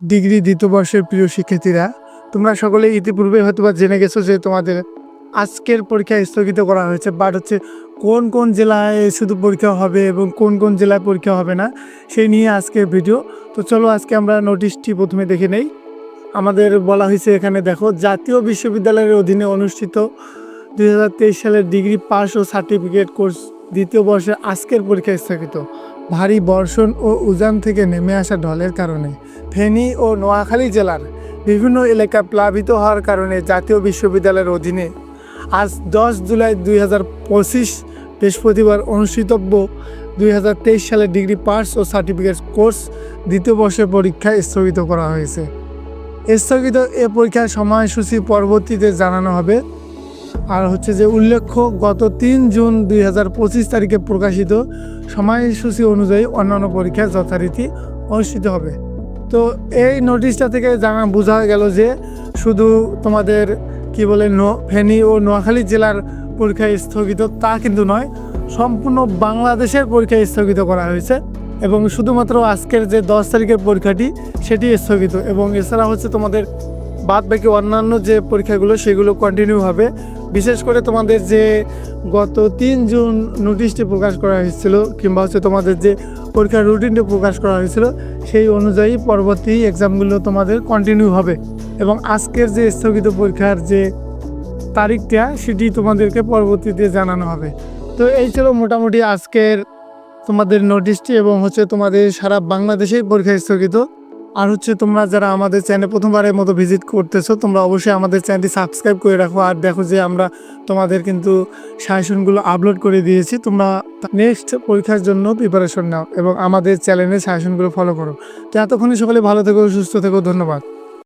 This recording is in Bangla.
ডিগ্রি দ্বিতীয় বর্ষের প্রিয় শিক্ষার্থীরা, তোমরা সকলে ইতিপূর্বে হয়তোবা জেনে গেছো যে তোমাদের আজকের পরীক্ষা স্থগিত করা হয়েছে। বাট হচ্ছে কোন কোন জেলায় শুধু পরীক্ষা হবে এবং কোন কোন জেলায় পরীক্ষা হবে না, সেই নিয়ে আজকের ভিডিও। তো চলো আজকে আমরা নোটিশটি প্রথমে দেখে নেই। আমাদের বলা হয়েছে এখানে দেখো, জাতীয় বিশ্ববিদ্যালয়ের অধীনে অনুষ্ঠিত 2023 সালের ডিগ্রি পাস ও সার্টিফিকেট কোর্স দ্বিতীয় বর্ষের আজকের পরীক্ষা স্থগিত। ভারী বর্ষণ ও উজান থেকে নেমে আসা ঢলের কারণে ফেনী ও নোয়াখালী জেলার বিভিন্ন এলাকা প্লাবিত হওয়ার কারণে জাতীয় বিশ্ববিদ্যালয়ের অধীনে আজ 10 জুলাই 2025 বৃহস্পতিবার অনুষ্ঠিতব্য 2023 সালের ডিগ্রি পাস ও সার্টিফিকেট কোর্স দ্বিতীয় বর্ষের পরীক্ষা স্থগিত করা হয়েছে। স্থগিত এ পরীক্ষার সময়সূচি পরবর্তীতে জানানো হবে। আর হচ্ছে যে উল্লেখ্য, গত 3 জুন 2025 তারিখে প্রকাশিত সময়সূচি অনুযায়ী অন্যান্য পরীক্ষা যথারীতি অনুষ্ঠিত হবে। তো এই নোটিশটা থেকে বোঝা গেল যে শুধু তোমাদের ফেনী ও নোয়াখালী জেলার পরীক্ষা স্থগিত তা কিন্তু নয়, সম্পূর্ণ বাংলাদেশের পরীক্ষা স্থগিত করা হয়েছে এবং শুধুমাত্র আজকের যে 10 তারিখের পরীক্ষাটি সেটি স্থগিত। এবং এছাড়া হচ্ছে তোমাদের বাদ বাকি অন্যান্য যে পরীক্ষাগুলো সেগুলো কন্টিনিউ হবে। বিশেষ করে তোমাদের যে গত 3 জুন নোটিশটি প্রকাশ করা হয়েছিল কিংবা হচ্ছে তোমাদের যে পরীক্ষার রুটিনটি প্রকাশ করা হয়েছিল সেই অনুযায়ী পরবর্তী এক্সামগুলো তোমাদের কন্টিনিউ হবে এবং আজকের যে স্থগিত পরীক্ষার যে তারিখটা সেটি তোমাদেরকে পরবর্তীতে জানানো হবে। তো এই ছিল মোটামুটি আজকের তোমাদের নোটিশটি এবং হচ্ছে তোমাদের সারা বাংলাদেশেই পরীক্ষা স্থগিত। আর হচ্ছে তোমরা যারা আমাদের চ্যানেল প্রথমবারের মতো ভিজিট করতেছো, তোমরা অবশ্যই আমাদের চ্যানেলটি সাবস্ক্রাইব করে রাখো। আর দেখো যে আমরা তোমাদের কিন্তু সাজেশনগুলো আপলোড করে দিয়েছি, তোমরা নেক্সট পরীক্ষার জন্য প্রিপারেশন নাও এবং আমাদের চ্যানেলের সাজেশনগুলো ফলো করো। তো এতক্ষণে সকলে ভালো থেকো, সুস্থ থেকো, ধন্যবাদ।